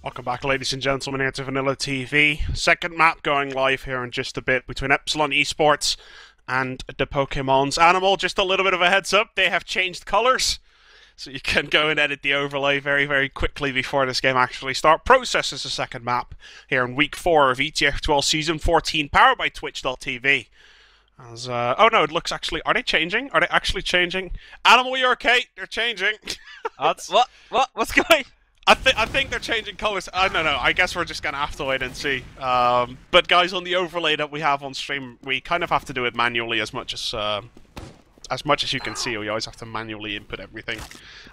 Welcome back, ladies and gentlemen, here to VanillaTV. Second map going live here in just a bit between Epsilon eSports and the Pokemon's Animal. Just a little bit of a heads up, they have changed colours, so you can go and edit the overlay very, very quickly before this game actually starts. Process is the second map here in week 4 of ETF2L Season 14, powered by Twitch.tv. As, oh no, it looks actually... Are they changing? Are they actually changing? Animal, you're okay? They're changing. What's going? I think they're changing colours. I don't know. I guess we're just gonna have to wait and see. But guys, on the overlay that we have on stream, we kind of have to do it manually as much as you can see. We always have to manually input everything.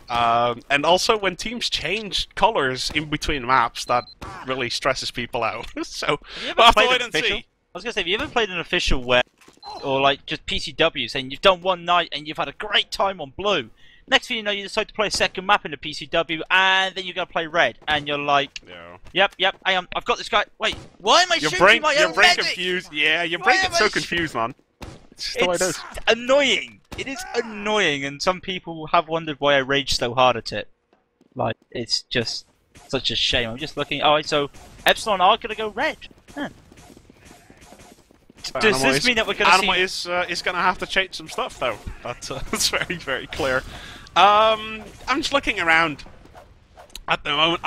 And also, when teams change colours in between maps, that really stresses people out. So we'll have to wait and see. I was gonna say, have you ever played an official where, or like just PCWs, and you've done one night and you've had a great time on blue? Next thing you know, you decide to play a second map in the PCW, and then you're going to play red, and you're like, yep, I've got this guy. Wait, why am I shooting my own medic? Confused. Yeah, your brain gets so confused, man. It's just the way it is. Annoying. It is annoying, and some people have wondered why I rage so hard at it. Like, it's just such a shame. I'm just looking. Oh, so Epsilon are going to go red. Huh. Does this mean that we're going to see... Animal is going to have to change some stuff, though. That's very, very clear. I'm just looking around at the moment.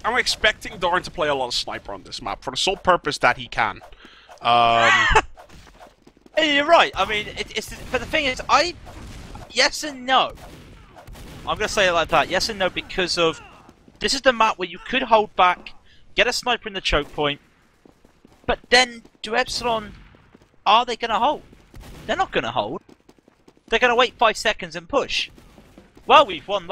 I'm expecting Doran to play a lot of sniper on this map for the sole purpose that he can. You're right. I mean, but the thing is, yes and no. I'm going to say it like that. Yes and no, because of this is the map where you could hold back, get a sniper in the choke point, but then do Epsilon? Are they going to hold? They're not going to hold. They're going to wait 5 seconds and push. Well, we've won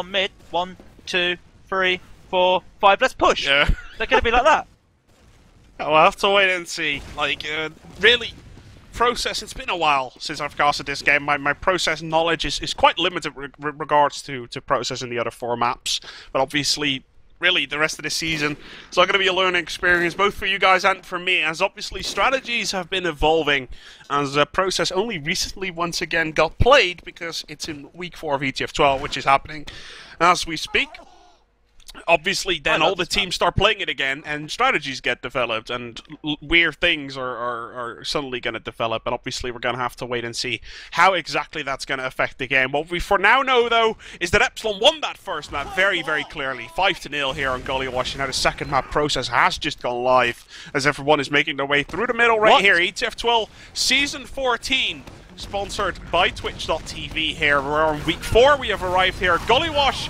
mid. 1, 2, 3, 4, 5. Let's push. Yeah. They're going to be like that. We'll have to wait and see. Like, really, process. It's been a while since I've casted this game. My process knowledge is quite limited with regards to process in the other 4 maps. But obviously, really, the rest of the season, it's not going to be a learning experience, both for you guys and for me, as obviously strategies have been evolving, as process only recently once again got played, because it's in week 4 of ETF12, which is happening as we speak. Obviously, then all the teams start playing it again, and strategies get developed, and weird things are suddenly going to develop, and obviously we're going to have to wait and see how exactly that's going to affect the game. What we for now know, though, is that Epsilon won that first map very, very clearly. 5-0 here on Gully Wash. Now the second map process has just gone live, as everyone is making their way through the middle right here. ETF12 Season 14, sponsored by Twitch.tv here. We're on week 4. We have arrived here. Gully Wash.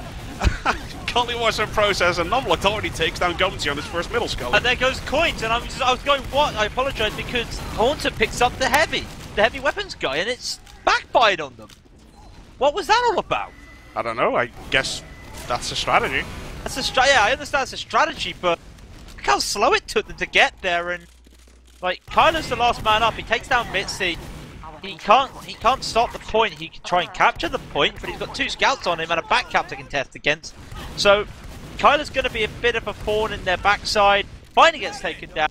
Skully was in process, and numlocked already takes down Gubbins on his first middle skull. And there goes Coinz, and I was going, what? I apologise, because Haunter picks up the heavy weapons guy, and it's backfired on them. What was that all about? I don't know, I guess that's a strategy. Yeah, I understand it's a strategy, but look how slow it took them to get there, and like, Kyler's the last man up, he takes down Mitsy. He can't stop the point. He can try and capture the point, but he's got 2 scouts on him and a back cap to contest against. So Kyler's going to be a bit of a thorn in their backside. Finally gets taken down.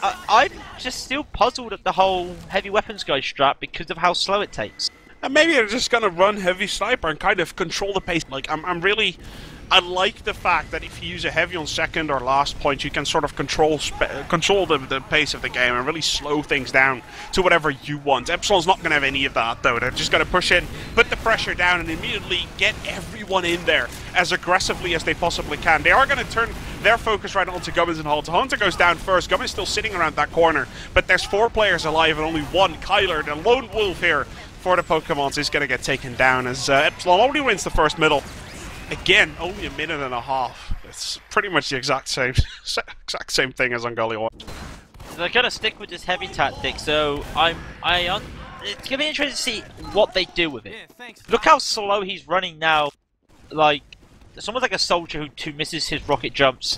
I'm just still puzzled at the whole heavy weapons guy strat because of how slow it takes. And maybe they're just going to run heavy sniper and kind of control the pace. Like, I like the fact that if you use a heavy on second or last point, you can sort of control the pace of the game and really slow things down to whatever you want. Epsilon's not going to have any of that, though. They're just going to push in, put the pressure down, and immediately get everyone in there as aggressively as they possibly can. They are going to turn their focus right onto Gubbins and Hunter. Hunter goes down first. Gubbins still sitting around that corner, but there's 4 players alive and only 1. Kyler, the lone wolf here for the Pokemons, is going to get taken down as Epsilon already wins the first middle. Again, only a minute and a half. It's pretty much the exact same thing as on Gully Wash. They're gonna stick with this heavy tactic, so it's gonna be interesting to see what they do with it. Look how slow he's running now. Like, someone like a soldier who misses his rocket jumps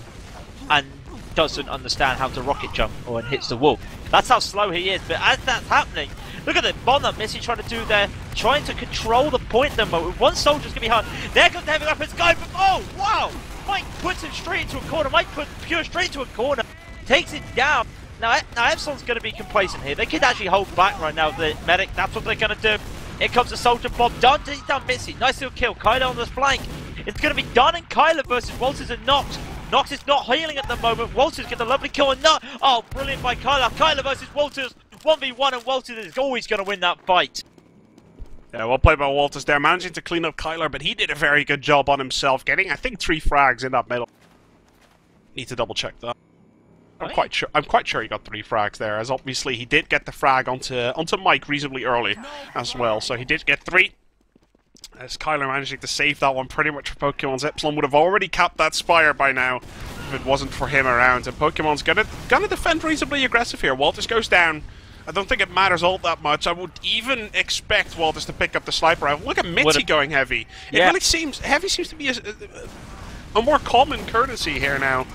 and doesn't understand how to rocket jump or hits the wall. That's how slow he is. But as that's happening, look at it, Bonner, Mitsy trying to do there, trying to control the point at the moment. 1 soldier's going to be hard. There goes the heavy weapons guy. Oh, wow! Mike puts him straight into a corner. Mike puts Pure straight into a corner. Takes it down. Now Epsilon's going to be complacent here. They could actually hold back right now. The medic, that's what they're going to do. Here comes the soldier bomb. Done. He's done Mitsy. Nice little kill. Kyler on the flank. It's going to be Dunn and Kyler versus Walters and Knox. Nox is not healing at the moment. Walters get the lovely kill and not. Oh, brilliant by Kyler. Kyler versus Walters. 1v1 and Walters is always going to win that fight. Yeah, well played by Walters there, managing to clean up Kyler, but he did a very good job on himself, getting, I think, 3 frags in that middle. Need to double check that. I'm quite sure he got 3 frags there, as obviously he did get the frag onto Mike reasonably early as well, so he did get 3. As Kyler managing to save that one pretty much for Pokemon's. Epsilon would have already capped that Spire by now if it wasn't for him around, and Pokemon's gonna defend reasonably aggressive here. Walters goes down. I don't think it matters all that much. I would even expect Walters to pick up the sniper rifle. Look at Mitsy going heavy. Yeah. It really seems... Heavy seems to be a more common courtesy here now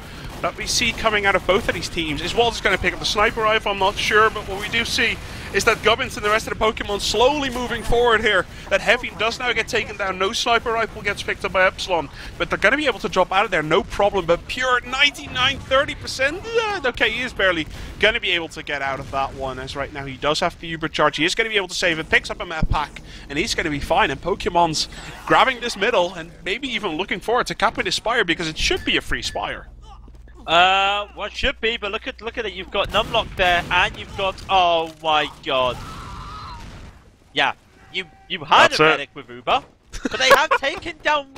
that we see coming out of both of these teams. Is Walters going to pick up the sniper rifle? I'm not sure, but what we do see is that Gubbins and the rest of the Pokemon slowly moving forward here. That Heavy does now get taken down. No sniper rifle gets picked up by Epsilon, but they're going to be able to drop out of there, no problem. But pure 99, 30%, okay, he is barely going to be able to get out of that one, as right now he does have the Uber charge. He is going to be able to save it, picks up a map pack, and he's going to be fine. And Pokemon's grabbing this middle and maybe even looking forward to capping his Spire, because it should be a free Spire. What should be, but look at it. You've got numlocked there, and you've got. Oh my god. Yeah, you had a medic with Uber, but they have taken down.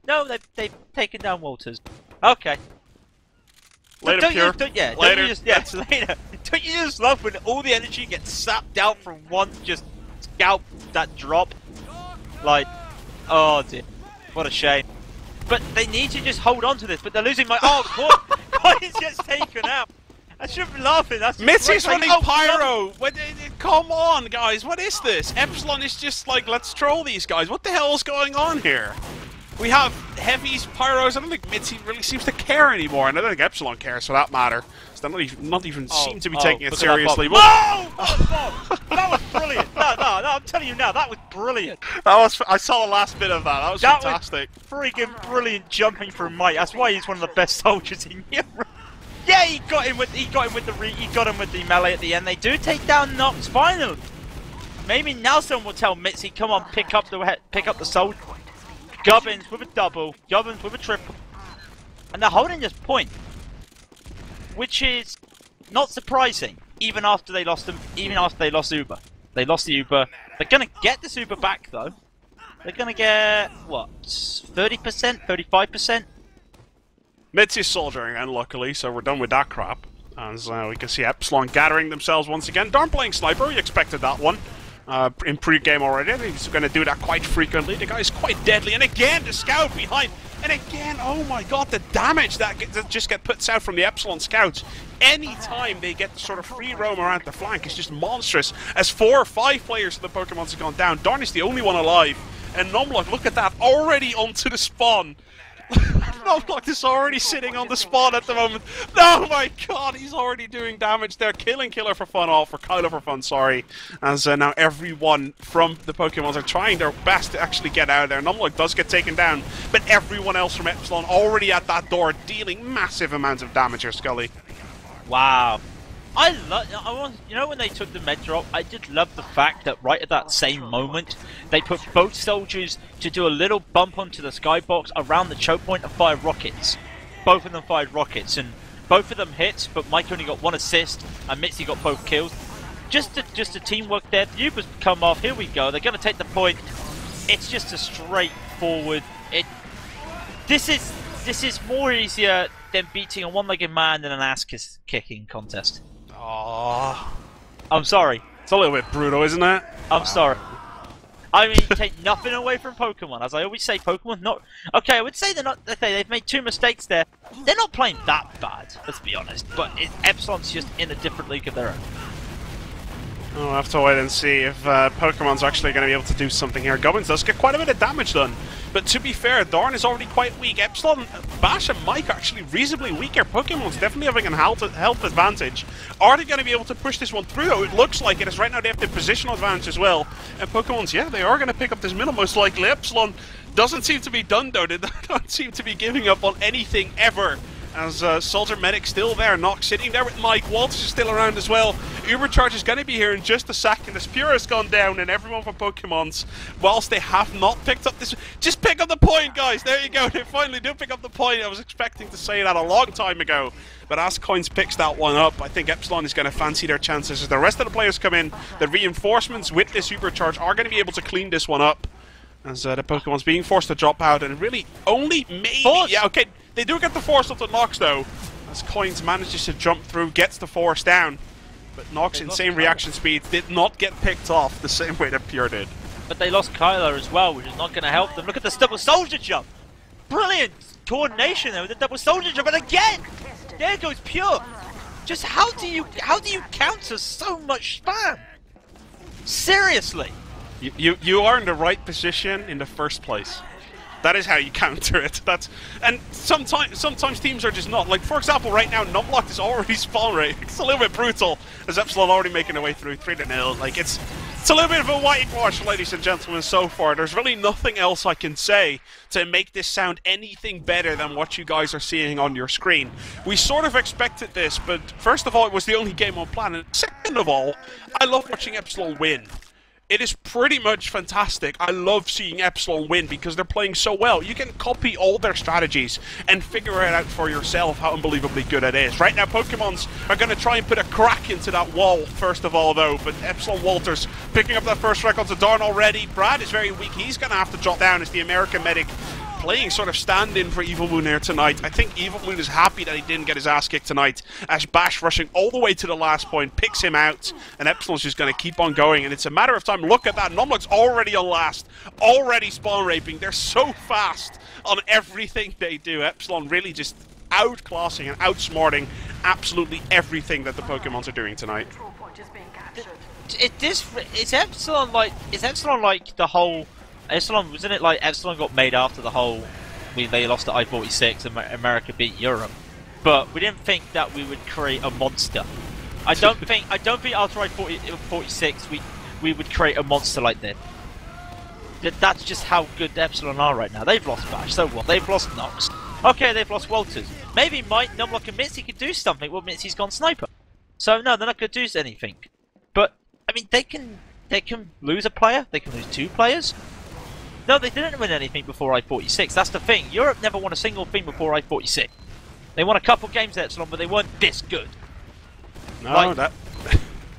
No, they've taken down Walters. Okay. Later, Pure. Later. Later. Don't you just love when all the energy gets sapped out from one just scalp that drop? Like, oh dear, what a shame. But they need to just hold on to this, but they're losing my... Oh, Coinz gets taken out. I shouldn't be laughing, that's... Mitsy's running Pyro! Come on, guys, what is this? Epsilon is just like, let's troll these guys. What the hell is going on here? We have Heavies, Pyros. I don't think Mitsy really seems to care anymore, and I don't think Epsilon cares for that matter. So they not even seem to be taking it seriously. No! That was brilliant! No, I'm telling you now, that was brilliant! I saw the last bit of that, that was fantastic. Was freaking brilliant jumping from Mike, that's why he's one of the best soldiers in Europe. Yeah, he got him with the melee at the end. They do take down Nox finally. Maybe now someone will tell Mitsy, come on, pick up the soldier. Gubbins with a double, Gubbins with a triple, and they're holding this point, which is not surprising. Even after they lost Uber, they lost the Uber. They're gonna get this Uber back though. They're gonna get what, 30%, 35%. Mitsy's soldiering, and luckily, so we're done with that crap. As we can see Epsilon gathering themselves once again. Darn playing sniper, you expected that one. In pre-game already. I think he's going to do that quite frequently. The guy's quite deadly. And again, the scout behind. And again, oh my god, the damage that just get put out from the Epsilon scouts. Anytime they get sort of free roam around the flank, it's just monstrous. As 4 or 5 players of the Pokemons have gone down. Darn is the only one alive. And numlocked, look at that, already onto the spawn. numlocked is already sitting on the spawn at the moment. Oh my god, he's already doing damage there. Killing Killer for fun, for Kyler for fun, sorry. As now everyone from the Pokemons are trying their best to actually get out of there. numlocked does get taken down, but everyone else from Epsilon already at that door dealing massive amounts of damage here, Skully. Wow. You know when they took the med drop, I did love the fact that right at that same moment, they put both soldiers to do a little bump onto the skybox around the choke point and fire rockets. Both of them fired rockets, and both of them hit, but Mike only got 1 assist, and Mitsy got both kills. Just the teamwork there. The Ubers come off, here we go, they're going to take the point. It's just a straightforward... This is more easier than beating a one-legged man in an ass-kicking contest. Aww. I'm sorry. It's a little bit brutal, isn't it? I'm sorry. I mean, take nothing away from Pokemon. As I always say, Pokemon not... Okay, I would say they're not... Okay, they've made 2 mistakes there. They're not playing that bad, let's be honest. But Epsilon's just in a different league of their own. We'll have to wait and see if Pokemon's actually going to be able to do something here. Gubbins does get quite a bit of damage done. But to be fair, Dorn is already quite weak. Epsilon, Bash and Mike are actually reasonably weaker. Pokemon's definitely having a health advantage. Are they going to be able to push this one through, though? It looks like it is. Right now they have the positional advantage as well. And Pokemon's, yeah, they are going to pick up this middle most likely. Epsilon doesn't seem to be done, though. They don't seem to be giving up on anything ever. as Soldier Medic still there, Nox sitting there with Mike, Walters is still around as well. Ubercharge is going to be here in just a second as Pure has gone down and everyone for Pokemons, whilst they have not picked up this. Just pick up the point, guys, there you go, they finally do pick up the point. I was expecting to say that a long time ago, but as Coinz picks that one up, I think Epsilon is going to fancy their chances as the rest of the players come in. The reinforcements with this Ubercharge are going to be able to clean this one up, as the Pokemon's being forced to drop out, and really only maybe... Force. Yeah, okay, they do get the force up to Nox though, as Coinz manages to jump through, gets the force down. But Nox, insane reaction speed, did not get picked off the same way that Pure did. But they lost Kyler as well, which is not going to help them. Look at this double soldier jump! Brilliant coordination there with the double soldier jump, and again! There goes Pure! Just how do you counter so much spam? Seriously! You are in the right position in the first place. That is how you counter it. And sometimes teams are just not. Like, for example, right now, numlocked is already spawn rate. It's a little bit brutal, as Epsilon already making their way through 3-0. Like, it's a little bit of a whitewash, ladies and gentlemen, so far. There's really nothing else I can say to make this sound anything better than what you guys are seeing on your screen. We sort of expected this, but first of all, it was the only game on planet. Second of all, I love watching Epsilon win. It is pretty much fantastic. I love seeing Epsilon win because they're playing so well. You can copy all their strategies and figure it out for yourself how unbelievably good it is. Right now, Pokemons are going to try and put a crack into that wall, first of all, though. But Epsilon Walters picking up that first record to Darn already. Brad is very weak. He's going to have to drop down as the American medic playing sort of stand-in for Evilmoon here tonight. I think Evilmoon is happy that he didn't get his ass kicked tonight, as Bash rushing all the way to the last point picks him out, and Epsilon's just going to keep on going, and it's a matter of time. Look at that, numlocked's already on last, already spawn raping. They're so fast on everything they do. Epsilon really just outclassing and outsmarting absolutely everything that the Pokemons are doing tonight. Is Epsilon like the whole... Epsilon, wasn't it like Epsilon got made after the whole they lost at I-46 and America beat Europe, but we didn't think that we would create a monster. I don't think after I-46 we would create a monster like this. That's just how good Epsilon are right now. They've lost Bash, so what? They've lost Nox. Okay, they've lost Walters. Maybe Mike, numlocked and Mitsy could do something. Well, Mitsy's gone sniper, so no, they're not going to do anything. But I mean, they can lose a player. They can lose two players. No, they didn't win anything before I-46, that's the thing. Europe never won a single thing before I-46. They won a couple games at Epsilon, but they weren't this good. No, like,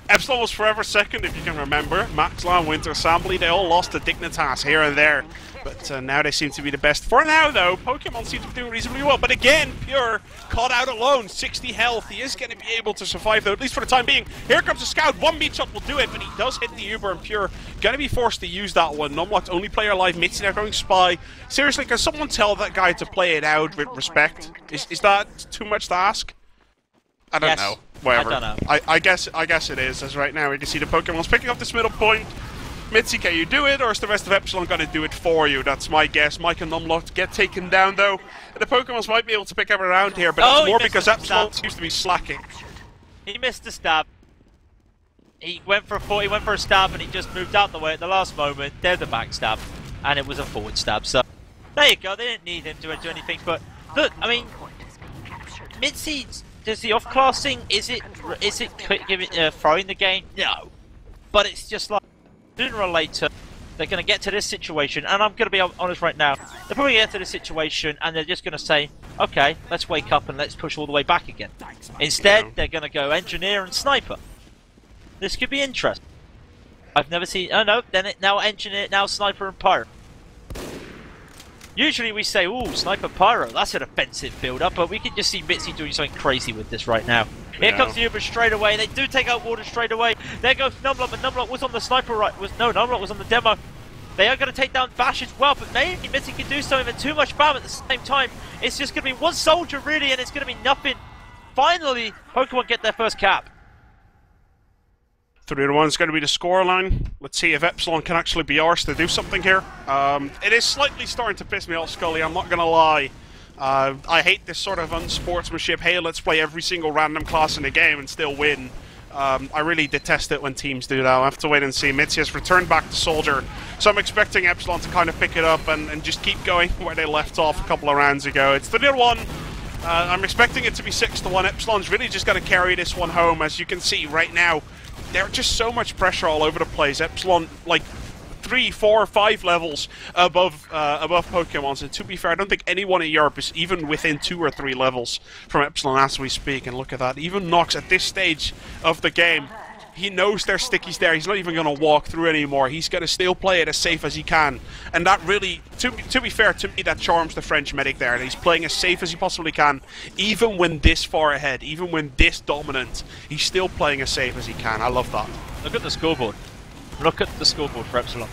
Epsilon was forever second, if you can remember. Maxland, Winter Assembly, they all lost to Dignitas here and there. But now they seem to be the best. For now, though, Pokemon seem to be doing reasonably well. But again, Pure caught out alone, 60 health. He is going to be able to survive, though, at least for the time being. Here comes a Scout. One beat shot will do it, but he does hit the Uber, and Pure going to be forced to use that one. Numlocked, only player alive. Mitsy now going Spy. Seriously, can someone tell that guy to play it out with respect? Is that too much to ask? I don't know. Whatever. I don't know. I guess it is, as right now we can see the Pokemon's picking up this middle point. Mitsy, can you do it, or is the rest of Epsilon going to do it for you? That's my guess. Mike and numlocked get taken down, though. And the Pokemons might be able to pick up around here, but that's more because Epsilon seems to be slacking. He missed a stab. He went for a stab, and he just moved out the way at the last moment. There's the back stab, and it was a forward stab. So there you go. They didn't need him to do anything, but look, I mean, Mitsy, does the off-classing, is it throwing the game? No, but it's just like, sooner or later, they're going to get to this situation, and I'm going to be honest right now, they're probably going to get to this situation, and they're just going to say, okay, let's wake up and let's push all the way back again. Instead, they're going to go engineer and sniper. This could be interesting. I've never seen, oh no, then now engineer, now sniper and pyro. Usually we say, ooh, sniper pyro, that's an offensive build-up, but we can just see Mitsy doing something crazy with this right now. Here comes the Uber straight away. They do take out water straight away. There goes numlocked, but numlocked was on the sniper numlocked was on the demo. They are going to take down Bash as well, but maybe Mitsy can do something, but too much spam at the same time. It's just going to be one soldier, really, and it's going to be nothing. Finally, Pokemon get their first cap. 3-1 is going to be the scoreline. Let's see if Epsilon can actually be arsed to do something here. It is slightly starting to piss me off, Skully, I'm not going to lie. I hate this sort of unsportsmanship, hey, let's play every single random class in the game and still win. I really detest it when teams do that. I'll have to wait and see. Mitsy has returned back to Soldier, so I'm expecting Epsilon to kind of pick it up and just keep going where they left off a couple of rounds ago. It's the 3-1. I'm expecting it to be 6-1. Epsilon's really just going to carry this one home. As you can see right now, there's just so much pressure all over the place. Epsilon, like, 3, 4, 5 levels above Pokemon. And to be fair, I don't think anyone in Europe is even within 2 or 3 levels from Epsilon as we speak. And look at that. Even Nox at this stage of the game, he knows there's stickies there. He's not even going to walk through anymore. He's going to still play it as safe as he can. And that really, to be fair, to me, that charms the French medic there. He's playing as safe as he possibly can. Even when this far ahead, even when this dominant, he's still playing as safe as he can. I love that. Look at the scoreboard. Look at the scoreboard for Epsilon.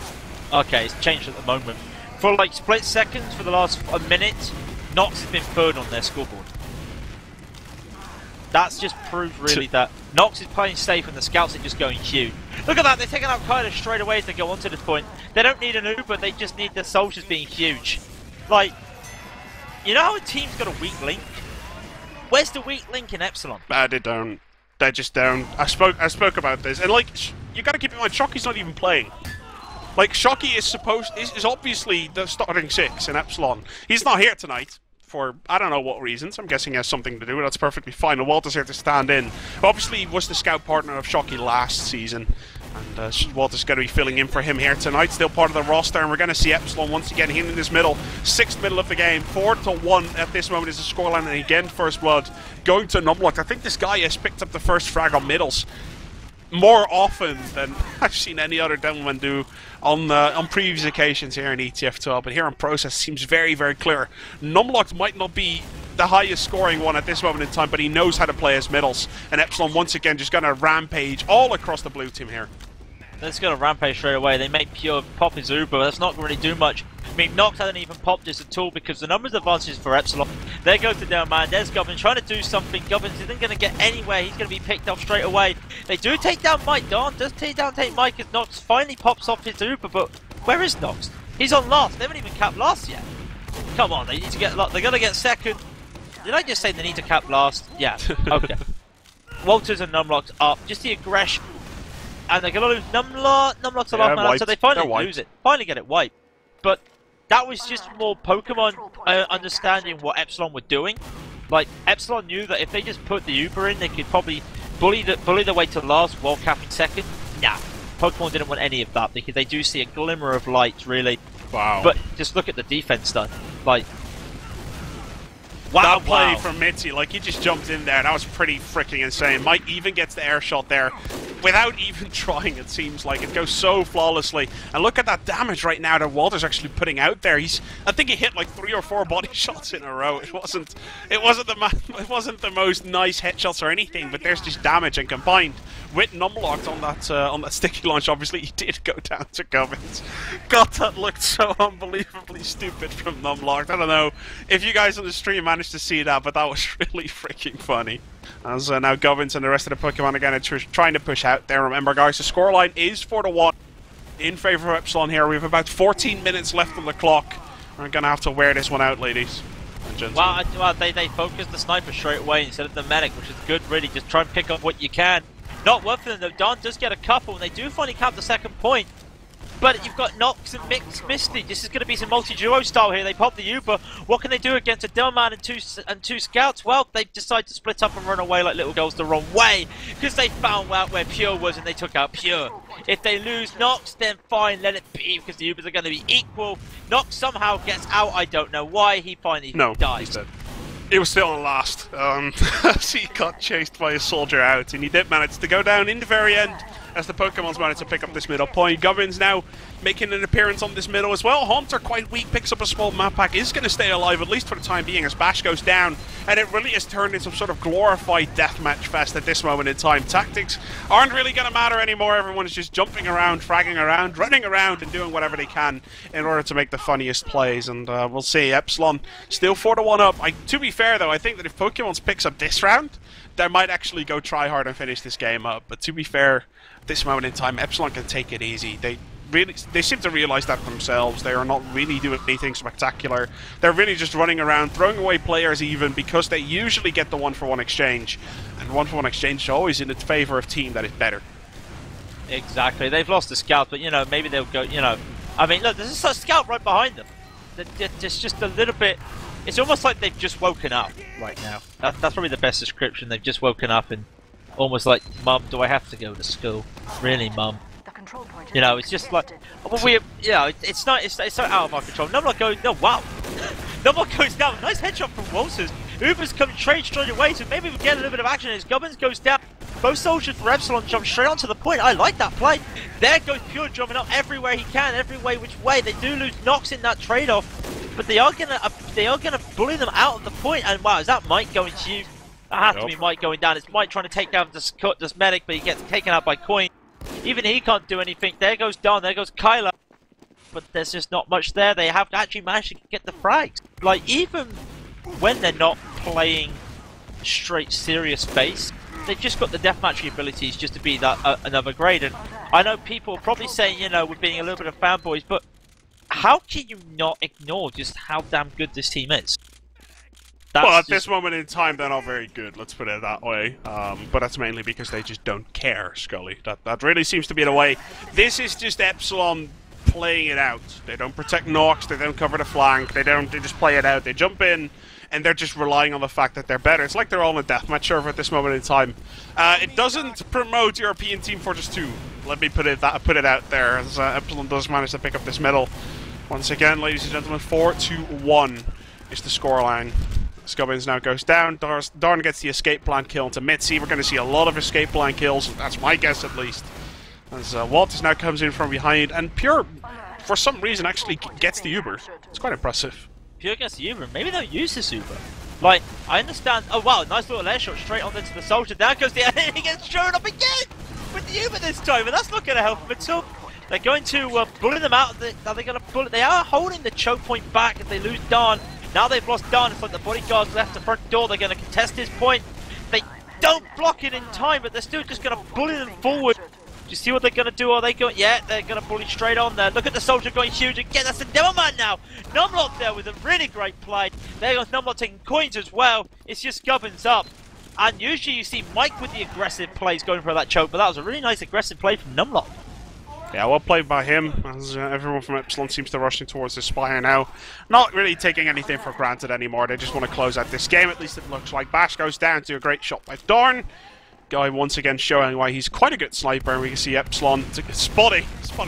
Okay, it's changed at the moment. For like split seconds for the last minute, KnOxXx has been third on their scoreboard. That's just proved really that KnOxXx is playing safe and the scouts are just going huge. Look at that, they're taking out Kyler straight away as they go on to this point. They don't need an Uber, they just need the soldiers being huge. Like, you know how a team's got a weak link? Where's the weak link in Epsilon? They don't. They just don't. I spoke about this, and like, you gotta keep in mind, Schocky's not even playing. Like, Schocky is obviously the starting 6 in Epsilon. He's not here tonight. For I don't know what reasons. I'm guessing he has something to do. That's perfectly fine. And Walter's here to stand in. Obviously, he was the scout partner of Schocky last season. And Walter's going to be filling in for him here tonight. Still part of the roster. And we're going to see Epsilon once again here in this middle. 6th middle of the game. 4-1 at this moment is the scoreline. And again, first blood going to numlocked. I think this guy has picked up the first frag on middles more often than I've seen any other gentleman do on previous occasions here in ETF2L, but here on Process seems very, very clear. numlocked might not be the highest scoring one at this moment in time, but he knows how to play his middles, and Epsilon once again just going to rampage all across the blue team here. They're just going to rampage straight away. They make Pure pop his Uber. That's not going to really do much. I mean, KnOxXx hasn't even popped this at all because the numbers advantages for Epsilon. They go to their man. There's Gubbins trying to do something. Gubbins isn't going to get anywhere. He's going to be picked off straight away. They do take down Mike. Darn does take down Mike as KnOxXx finally pops off his Uber. But where is KnOxXx? He's on last. They haven't even capped last yet. Come on, they need to get. They're going to get second. Did I just say they need to cap last? Yeah. Okay. Walters and numlocked up. Just the aggression. And they're going to lose numlocked a lot, man, so they finally lose it. Finally get it wiped. But that was just more Pokemon understanding what Epsilon were doing. Like, Epsilon knew that if they just put the Uber in, they could probably bully their way to last while capping second. Nah, Pokemon didn't want any of that because they do see a glimmer of light, really. Wow. But just look at the defense done. Like, wow, that play from Mitsy, like he just jumped in there. That was pretty freaking insane. Mike even gets the air shot there without even trying, it seems like. It goes so flawlessly. And look at that damage right now that Walter's actually putting out there. I think he hit like 3 or 4 body shots in a row. It wasn't the most nice headshots or anything, but there's just damage, and combined with numlocked on that sticky launch, obviously he did go down to Gubbins. God, that looked so unbelievably stupid from numlocked. I don't know if you guys on the stream managed to see that, but that was really freaking funny. As now Gubbins and the rest of the Pokemon again are trying to push out there. Remember, guys, the scoreline is 4-1 in favor of Epsilon here. We have about 14 minutes left on the clock. We're going to have to wear this one out, ladies and gentlemen. Well, they focused the sniper straight away instead of the medic, which is good, really. Just try and pick up what you can. Not worth it, though. Don does get a couple, and they do finally count the second point. But you've got KnOxXx and Misty. This is going to be some multi-duo style here. They pop the Uber. What can they do against a Delman and two scouts? Well, they decide to split up and run away like little girls the wrong way because they found out where Pure was and they took out Pure. If they lose KnOxXx, then fine, let it be because the Ubers are going to be equal. KnOxXx somehow gets out. I don't know why. He finally dies. He's dead. He was still on last. He got chased by a soldier out, and he did manage to go down in the very end as the Pokemon's managed to pick up this middle point. Gubbins now making an appearance on this middle as well. Haunter quite weak, picks up a small map pack, is going to stay alive at least for the time being as Bash goes down, and it really has turned into some sort of glorified deathmatch fest at this moment in time. Tactics aren't really going to matter anymore. Everyone's just jumping around, fragging around, running around and doing whatever they can in order to make the funniest plays, and we'll see. Epsilon still 4-1 up. To be fair though, I think that if Pokemon picks up this round, they might actually go try hard and finish this game up, but to be fair, at this moment in time, Epsilon can take it easy. They seem to realize that themselves. They are not really doing anything spectacular. They're really just running around, throwing away players even, because they usually get the 1-for-1 exchange. And 1-for-1 exchange is always in its favor of team that is better. Exactly. They've lost the scout, but, maybe they'll go, I mean, look, there's a scout right behind them. There's just a little bit It's almost like they've just woken up right now. That's probably the best description. They've just woken up and almost like, Mum, do I have to go to school? Really, Mum? You know, it's just like, well, it's not out of our control. numlocked goes, no, wow. numlocked goes down. Nice headshot from Walters. Uber's coming straight away, so maybe we get a little bit of action as Gubbins goes down. Both soldiers for Epsilon jump straight onto the point. I like that play. There goes Pure jumping up everywhere he can, every way which way. They do lose KnOxXx in that trade-off, but they are gonna bully them out of the point. And wow, is that Mike going to you? That has to be Mike going down. It's Mike trying to take down this medic, but he gets taken out by Coinz. Even he can't do anything. There goes Don. There goes Kyler. But there's just not much there. They have to actually manage to get the frags. Like, even when they're not playing straight serious base, they've just got the deathmatch abilities just to be that another grade. And I know people are probably saying, you know, we're being a little bit of fanboys, but how can you not ignore just how damn good this team is? Well, at this moment in time, they're not very good, let's put it that way. But that's mainly because they just don't care, Skully. That really seems to be the way. This is just Epsilon playing it out. They don't protect KnOxXx, they don't cover the flank, they just play it out. They jump in, and they're just relying on the fact that they're better. It's like they're all on a deathmatch server at this moment in time. It doesn't promote European Team Fortress 2. Let me put it out there, as Epsilon does manage to pick up this medal. Once again, ladies and gentlemen, 4-1 is the scoreline. Gubbins now goes down. Darn gets the escape plan kill into Mitsy. We're going to see a lot of escape plan kills. That's my guess, at least. As Walters now comes in from behind, and Pure, for some reason, actually gets the Uber. It's quite impressive. Pure gets the Uber. Maybe they'll use this Uber. Like, I understand. Oh wow, nice little air shot straight on into the soldier. Down goes the and he gets shown up again with the Uber this time, and that's not going to help him at all. They're going to bully them out. Are they going to bully? They are holding the choke point back if they lose Darn. Now they've lost Darn. It's like the bodyguards left the front door. They're going to contest his point. They don't block it in time, but they're still just going to bully them forward. Do you see what they're going to do? Are they going? Yeah, they're going to bully straight on there. Look at the soldier going huge again. That's a Devilman now. numlocked there with a really great play. There goes numlocked taking Coinz as well. It's just Gubbins up. And usually you see Mike with the aggressive plays going for that choke, but that was a really nice aggressive play from numlocked. Yeah, well played by him, as everyone from Epsilon seems to rushing towards the Spire now. Not really taking anything for granted anymore. They just want to close out this game, at least it looks like. Bash goes down to a great shot by Darn. Guy once again showing why he's quite a good sniper, and we can see Epsilon spotting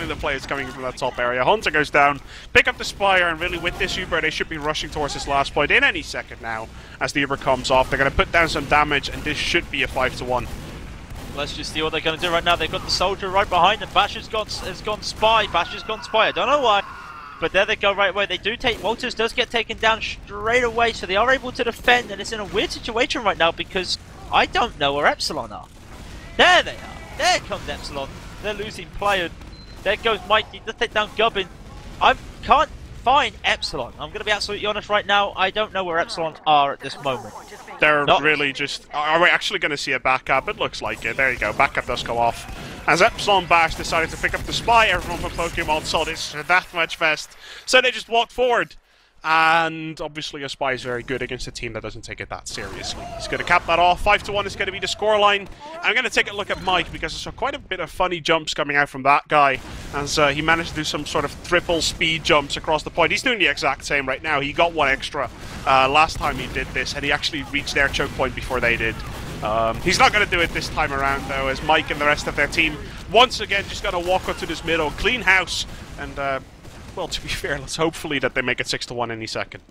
the players coming from that top area. Hunter goes down, pick up the Spire, and really with this Uber, they should be rushing towards this last point in any second now. As the Uber comes off, they're going to put down some damage, and this should be a 5-1. Let's just see what they're going to do right now. They've got the soldier right behind them. Bash has gone spy. Bash has gone spy. I don't know why. But there they go right away. They do take... Walters does get taken down straight away. So they are able to defend. And it's in a weird situation right now because I don't know where Epsilon are. There they are. There comes Epsilon. They're losing players. There goes Mike. He does take down Gubbins. I can't find Epsilon. I'm going to be absolutely honest right now. I don't know where Epsilon are at this moment. They're really just... Are we actually going to see a backup? It looks like it. There you go. Backup does go off. As Epsilon Bash decided to pick up the Spy, everyone from Pokemon saw this deathmatch fest. So they just walked forward. And obviously a Spy is very good against a team that doesn't take it that seriously. He's going to cap that off. 5-1 is going to be the scoreline. I'm going to take a look at Mike because I saw quite a bit of funny jumps coming out from that guy. As he managed to do some sort of triple speed jumps across the point. He's doing the exact same right now. He got one extra last time he did this, and he actually reached their choke point before they did. He's not going to do it this time around, though, as Mike and the rest of their team once again just going to walk up to this middle, clean house, and well, to be fair, let's hopefully that they make it 6-1 any second.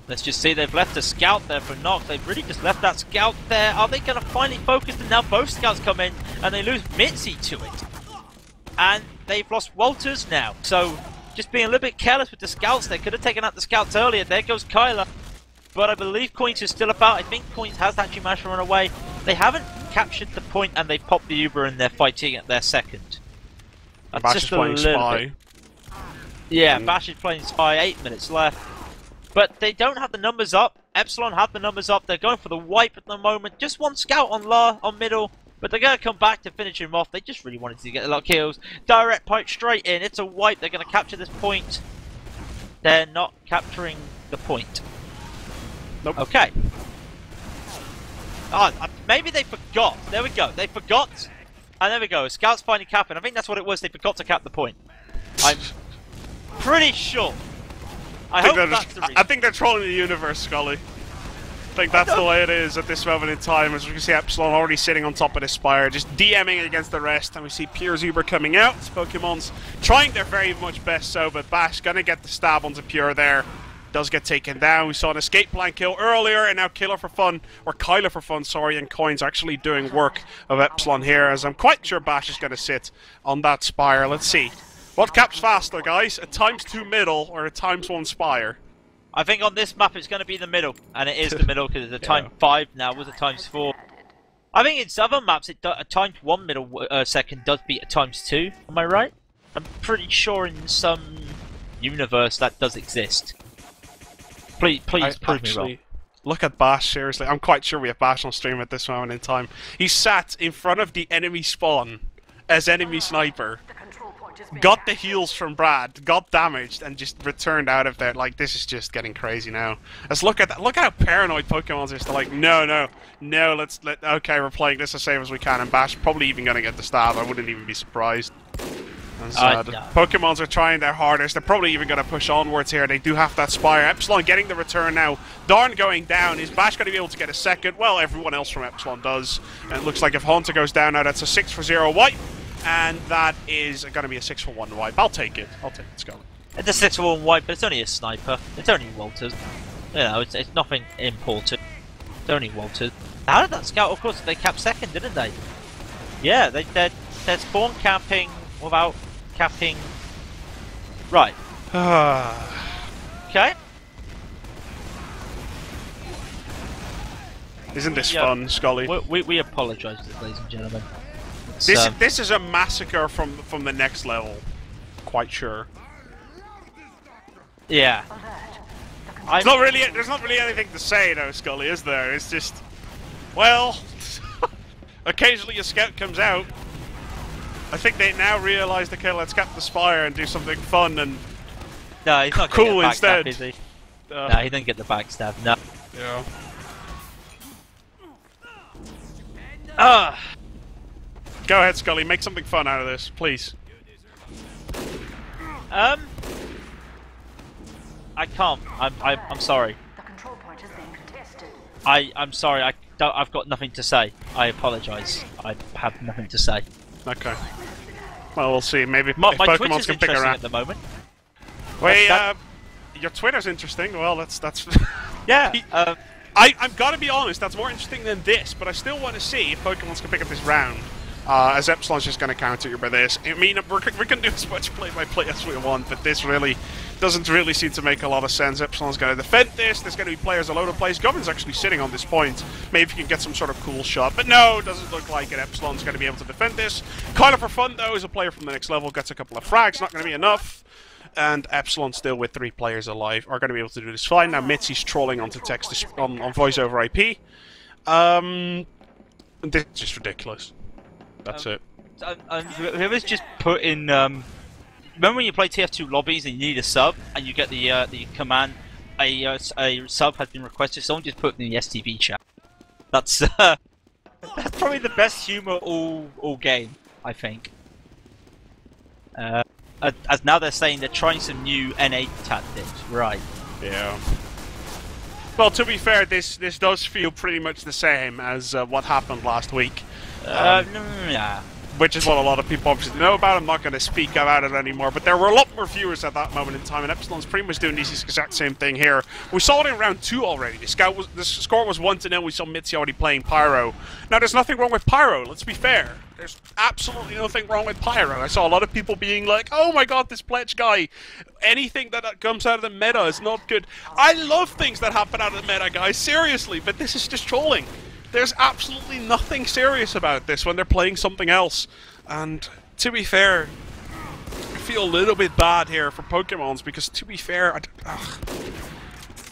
Let's just see, they've left a scout there for KnOxXx. They've really just left that scout there. Are they going to finally focus? And now both scouts come in and they lose Mitsy to it. And they've lost Walters now. So just being a little bit careless with the scouts. They could have taken out the scouts earlier. There goes Kyler. But I believe Coinz is still about. I think Coinz has actually managed to run away. They haven't captured the point and they popped the Uber and they're fighting at their second. That's Bash just is playing Spy. Yeah, Bash is playing Spy, 8 minutes left. But they don't have the numbers up. Epsilon have the numbers up. They're going for the wipe at the moment. Just one scout on middle. But they're going to come back to finish him off. They just really wanted to get a lot of kills. Direct pipe straight in. It's a wipe. They're going to capture this point. They're not capturing the point. Nope. Okay. Maybe they forgot. There we go. They forgot. And there we go. Scouts finally capping. I think that's what it was. They forgot to cap the point. I'm pretty sure. I think they're trolling the universe, Skully. I think that's the way it is at this moment in time. As we can see, Epsilon already sitting on top of the spire, just DMing against the rest. And we see Pure Zuber coming out. Pokemon's trying their very much best so, but Bash gonna get the stab onto Pure there. Does get taken down. We saw an escape plan kill earlier, and now Kyler for fun, and Coinz actually doing work of Epsilon here, as I'm quite sure Bash is gonna sit on that spire. Let's see. What caps faster, guys? A ×2 middle or a ×1 spire? I think on this map it's going to be the middle, and it is the middle because it's a ×5 now with a ×4. I think in other maps a ×1 middle second does beat a ×2. Am I right? I'm pretty sure in some universe that does exist. Please prove me wrong. Look at Bash, seriously. I'm quite sure we have Bash on stream at this moment in time. He sat in front of the enemy spawn as enemy sniper. Got the heals from Brad, got damaged, and just returned out of there. Like, this is just getting crazy now. Let's look at that. Look how paranoid Pokemon's are. They're like, no, okay, we're playing this as safe as we can, and Bash probably even gonna get the stab. I wouldn't even be surprised. The Pokemon's are trying their hardest. They're probably even gonna push onwards here. They do have that spire. Epsilon getting the return now. Darn going down. Is Bash gonna be able to get a second? Well, everyone else from Epsilon does. And it looks like if Hunter goes down now, that's a 6-for-0 wipe. And that is going to be a 6-for-1 wipe. I'll take it. Skully. It's a 6-for-1 wipe, but it's only a sniper. It's only Walters. You know, it's nothing important. It's only Walters. How did that scout? Of course, they capped second, didn't they? Yeah, they're spawn camping without capping. Right. Okay. Isn't this fun, Skully? We apologise, ladies and gentlemen. This is a massacre from the next level, quite sure. Yeah. There's not really anything to say though, Skully, is there? It's just, well, occasionally a scout comes out. I think they now realise, okay, let's cap the spire and do something fun and no, he's not cool get the instead. Backstab, is he? No, he didn't get the backstab. No. Yeah. Go ahead, Skully. Make something fun out of this, please. I can't. I'm sorry. The control point is being contested. I'm sorry. I've got nothing to say. I apologise. I have nothing to say. Okay. Well, we'll see. Maybe if my Pokemon's can pick around at the moment. Wait, your Twitter's interesting. Well, that's yeah. I've got to be honest. That's more interesting than this, but I still want to see if Pokemon's can pick up this round. As Epsilon's just going to counter you by this. I mean, we can do as much play-by-play as we want, but this really doesn't really seem to make a lot of sense. Epsilon's going to defend this. There's going to be players all over the place. Gubbins actually sitting on this point. Maybe he can get some sort of cool shot, but no, it doesn't look like it. Epsilon's going to be able to defend this. Kyler for fun, though, is a player from the next level. Gets a couple of frags. Not going to be enough. And Epsilon still with 3 players alive are going to be able to do this fine. Now Mitsy's trolling onto text on voice over IP. This is just ridiculous. That's it. Whoever's just put in. Remember when you play TF2 lobbies and you need a sub and you get the command a sub has been requested? Someone just put in the STV chat. That's probably the best humour all game, I think. As now they're saying they're trying some new NA tactics, right? Yeah. Well, to be fair, this does feel pretty much the same as what happened last week. Yeah. Which is what a lot of people obviously know about. I'm not going to speak about it anymore, but there were a lot more viewers at that moment in time, and Epsilon's pretty much doing this exact same thing here. We saw it in round 2 already. The score was 1-0. We saw Mitsy already playing Pyro. Now, there's nothing wrong with Pyro, let's be fair. There's absolutely nothing wrong with Pyro. I saw a lot of people being like, oh my god, this Pledge guy, anything that comes out of the meta is not good. I love things that happen out of the meta, guys, seriously, but this is just trolling. There's absolutely nothing serious about this when they're playing something else. And to be fair, I feel a little bit bad here for Pokemon's because to be fair,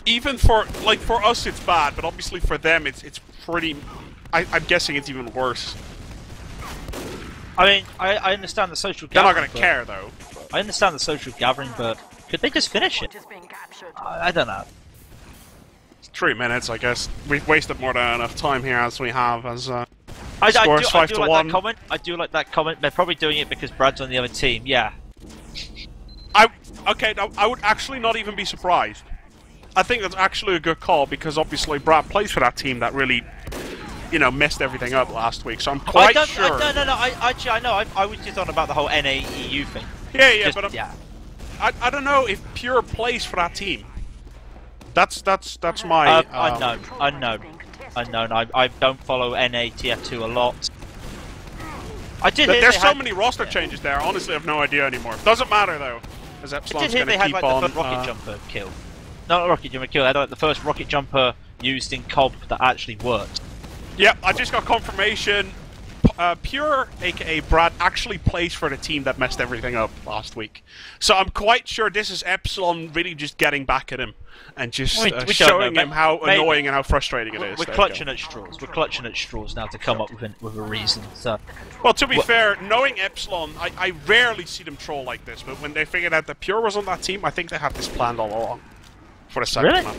even for us it's bad, but obviously for them it's pretty. I'm guessing it's even worse. I mean, I understand the social They're gathering. They're not going to care though. I understand the social gathering, but could they just finish it? I don't know. 3 minutes, I guess. We've wasted more than enough time here as we have, as I scores do 5-1. like that comment. I do like that comment. They're probably doing it because Brad's on the other team. Yeah. Okay, no, I would actually not even be surprised. I think that's actually a good call because obviously Brad plays for that team that really, you know, messed everything up last week. So I'm quite sure. No. I know. I was just on about the whole NAEU thing. Yeah, Just, but I don't know if Pure plays for that team. That's my. Unknown. I don't follow NATF2 a lot. I did. There's so many roster changes there. Honestly, I have no idea anymore. Doesn't matter though, as Epsilon's going to keep like, on. The first rocket jumper kill. Not a rocket jumper kill. They had like, the first rocket jumper used in COB that actually worked. Yep, I just got confirmation. Pure, aka Brad, actually plays for the team that messed everything up last week. So I'm quite sure this is Epsilon really just getting back at him and just showing him how annoying and how frustrating it is. We're clutching at straws. We're clutching at straws now to come up with a reason. So, well, to be fair, knowing Epsilon, I rarely see them troll like this. But when they figured out that Pure was on that team, I think they had this planned all along for the second map.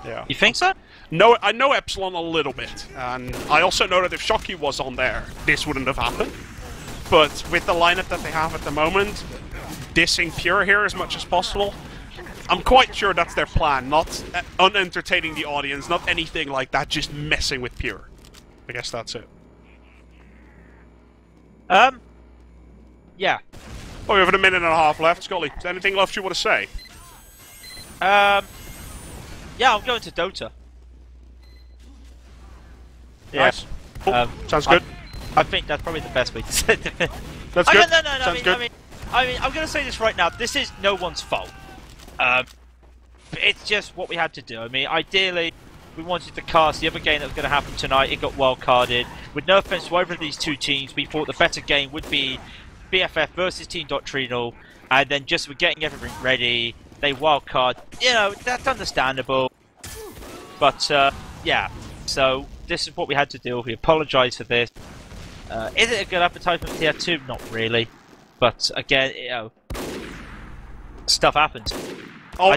Yeah. You think so? No, I know Epsilon a little bit, and I also know that if Schocky was on there, this wouldn't have happened. But with the lineup that they have at the moment, dissing Pure here as much as possible, I'm quite sure that's their plan, not unentertaining the audience, not anything like that, just messing with Pure. I guess that's it. Yeah. Oh, we have a minute and a half left. Skully, is there anything left you want to say? Yeah, I'm going to Dota. Yeah. Nice. Cool. Sounds good. I think that's probably the best way to say it. That's good. No. Sounds good. I mean, I'm going to say this right now. This is no one's fault. It's just what we had to do. I mean, ideally, we wanted to cast the other game that was going to happen tonight. It got wild-carded. With no offense to either of these two teams, we thought the better game would be BFF versus Team Doctrinal, and then just with getting everything ready, they wild-card. You know, that's understandable. But, yeah. So, this is what we had to do. We apologise for this. Is it a good advertisement for Tier 2? Not really. But, again, you know, stuff happens. All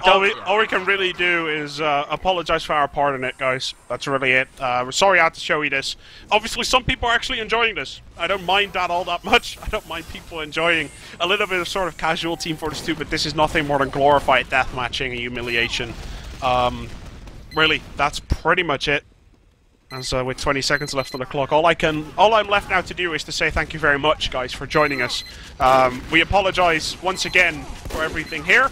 we can really do is apologise for our part in it, guys. That's really it. We're sorry I had to show you this. Obviously, some people are actually enjoying this. I don't mind that all that much. I don't mind people enjoying a little bit of sort of casual Team Fortress 2, but this is nothing more than glorified deathmatching and humiliation. Really, that's pretty much it. And so, with 20 seconds left on the clock, all I'm left now to do is to say thank you very much, guys, for joining us. We apologise once again for everything here.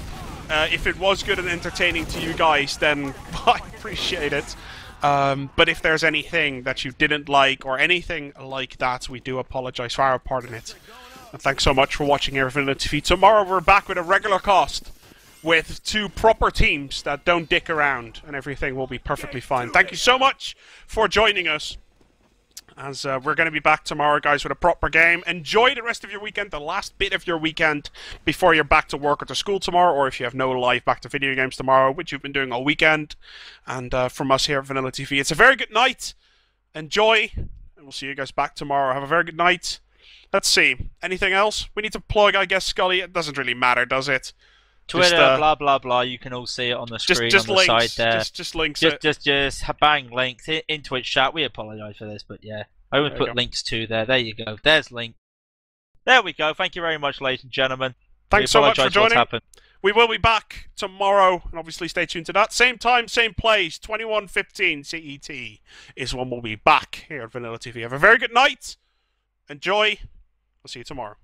If it was good and entertaining to you guys, then I appreciate it. But if there's anything that you didn't like or anything like that, we do apologise for our part in it. And thanks so much for watching here at VanillaTV. Tomorrow we're back with a regular cast with two proper teams that don't dick around, and everything will be perfectly fine. Thank you so much for joining us. As we're going to be back tomorrow, guys, with a proper game. Enjoy the rest of your weekend, the last bit of your weekend before you're back to work or to school tomorrow, or if you have no life, back to video games tomorrow, which you've been doing all weekend. And from us here at VanillaTV, it's a very good night. Enjoy, and we'll see you guys back tomorrow. Have a very good night. Let's see. Anything else? We need to plug, I guess, Skully. It doesn't really matter, does it? Twitter, blah blah blah. You can all see it on the screen on the links. side there. Just links. Just bang links in Twitch chat. We apologise for this, but yeah, I would put links to there. There you go. There's link. There we go. Thank you very much, ladies and gentlemen. Thanks so much for joining. We will be back tomorrow, and obviously stay tuned to that. Same time, same place. 21:15 CET is when we'll be back here at VanillaTV. Have a very good night. Enjoy. We'll see you tomorrow.